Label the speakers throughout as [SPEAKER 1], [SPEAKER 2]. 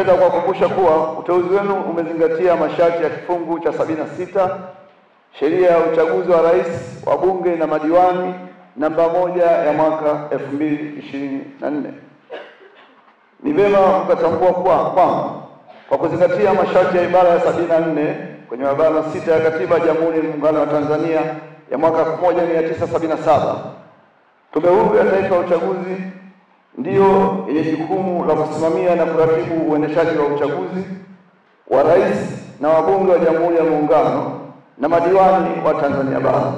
[SPEAKER 1] Napenda kuwakumbusha kuwa uteuzi wenu umezingatia masharti ya kifungu cha 76 Sheria ya Uchaguzi wa Rais, Wabunge na Madiwani namba 1 ya mwaka 2024. Ni vyema mkatambua kwa kuzingatia masharti ya ibara ya 74 kwenye mabano 6 ya Katiba ya Jamhuri ya Muungano wa Tanzania ya mwaka 1977, Tume Huru ya Taifa ya Uchaguzi ndiyo yenye jukumu la kusimamia na kuratibu uendeshaji wa uchaguzi wa rais na wabunge wa Jamhuri ya Muungano na madiwani wa Tanzania Bara.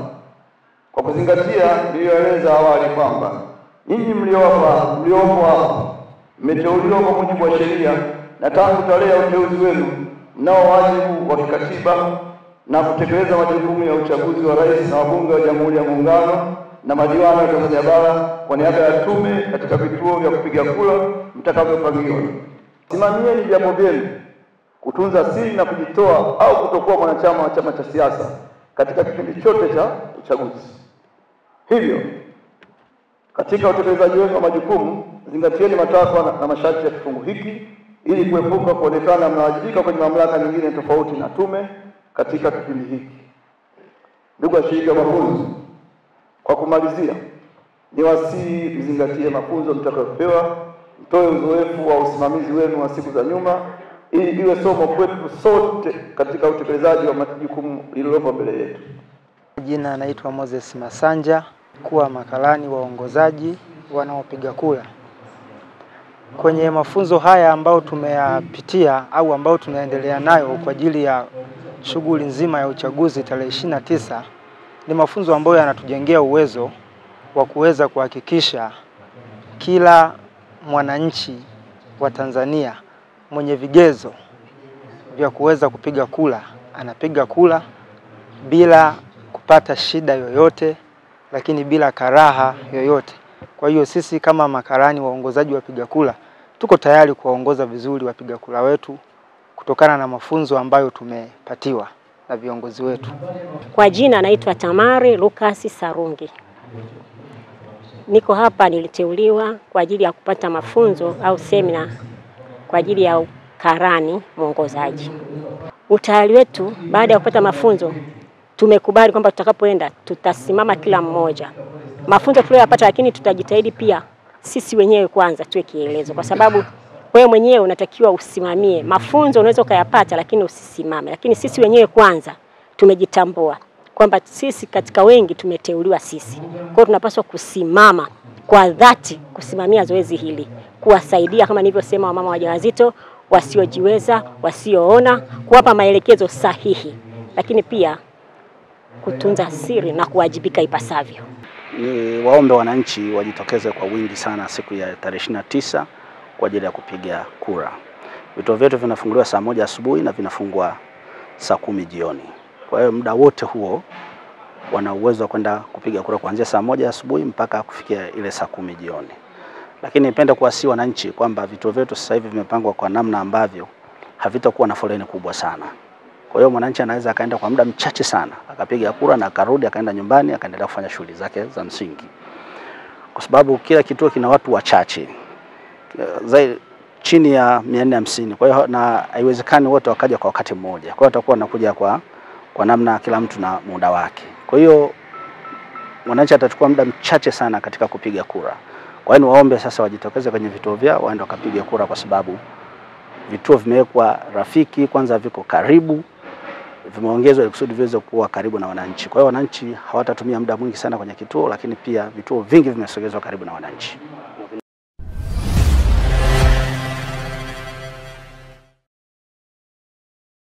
[SPEAKER 1] Kwa kuzingatia niliyoeleza awali kwamba nyinyi mliopo hapa mmeteuliwa kwa mujibu wa sheria, na tangu tarehe ya uteuzi wenu mnao wajibu wa kikatiba na kutekeleza majukumu ya uchaguzi wa rais na wabunge wa Jamhuri ya Muungano na madiwani wa Tanzania Bara kwa niaba ya tume katika vituo vya kupiga kura mtakavyopangiwa. Simamieni jambo vyenu kutunza siri na kujitoa au kutokuwa mwanachama wa chama cha siasa katika kipindi chote cha uchaguzi. Hivyo, katika utekelezaji wenu wa majukumu, zingatieni matakwa na masharti ya kifungu hiki ili kuepuka kuonekana mnawajibika kwenye mamlaka nyingine tofauti na tume katika kipindi hiki. Ndugu washiriki wa mafunzo, kwa kumalizia, niwasihi mzingatie mafunzo mtakayopewa, mtoe uzoefu wa usimamizi wenu wa siku za nyuma ili iwe somo kwetu sote katika utekelezaji wa majukumu lililopo mbele yetu.
[SPEAKER 2] Jina naitwa Moses Masanja, kuwa makarani waongozaji wanaopiga kura. Kwenye mafunzo haya ambao tumeyapitia au ambao tunaendelea nayo kwa ajili ya shughuli nzima ya uchaguzi tarehe 29, ni mafunzo ambayo yanatujengea uwezo wa kuweza kuhakikisha kila mwananchi wa Tanzania mwenye vigezo vya kuweza kupiga kura anapiga kura bila kupata shida yoyote, lakini bila karaha yoyote. Kwa hiyo sisi kama makarani waongozaji wapiga kura tuko tayari kuwaongoza vizuri wapiga kura wetu kutokana na mafunzo ambayo tumepatiwa na viongozi wetu.
[SPEAKER 3] Kwa jina naitwa Tamari Lucas Sarungi. Niko hapa, niliteuliwa kwa ajili ya kupata mafunzo au semina kwa ajili ya karani mwongozaji. Utayari wetu baada ya kupata mafunzo, tumekubali kwamba tutakapoenda tutasimama kila mmoja. Mafunzo tuliyopata, lakini tutajitahidi pia sisi wenyewe kwanza tuwe kielezo, kwa sababu wewe mwenyewe unatakiwa usimamie. Mafunzo unaweza kuyapata lakini usisimame. Lakini sisi wenyewe kwanza tumejitambua kwamba sisi katika wengi tumeteuliwa sisi. Kwa hiyo tunapaswa kusimama kwa dhati kusimamia zoezi hili, kuwasaidia kama nilivyosema wamama wajawazito, wasiojiweza, wasioona, kuwapa maelekezo sahihi, lakini pia kutunza siri na kuwajibika ipasavyo.
[SPEAKER 4] Ni waombe wananchi wajitokeze kwa wingi sana siku ya tarehe 29 kwa ajili ya kupiga kura. Vituo vyetu vinafunguliwa saa 1 asubuhi na vinafungwa saa 10 jioni. Kwa hiyo muda wote huo wana uwezo wa kwenda kupiga kura kuanzia saa 1 asubuhi mpaka kufikia ile saa 10 jioni. Lakini nipende kuwasihi wananchi kwamba vituo vyetu sasa hivi vimepangwa kwa namna ambavyo havitakuwa na foleni kubwa sana. Kwa hiyo mwananchi anaweza akaenda kwa muda mchache sana, akapiga kura na akarudi akaenda nyumbani akaendelea kufanya shughuli zake za msingi. Kwa sababu kila kituo kina watu wachache. Chini ya 450. Kwa hiyo na haiwezekani wote wakaja kwa wakati mmoja. Kwa hiyo watakuwa wanakuja kwa namna kila mtu na muda wake. Kwa hiyo mwananchi atachukua muda mchache sana katika kupiga kura. Kwa hiyo waombe sasa wajitokeze kwenye vituo vyao waende wakapiga kura, kwa sababu vituo vimewekwa rafiki, kwanza viko karibu, vimeongezwa ili kusudi viweze kuwa karibu na wananchi. Kwa hiyo wananchi hawatatumia muda mwingi sana kwenye kituo, lakini pia vituo vingi vimesogezwa karibu na wananchi.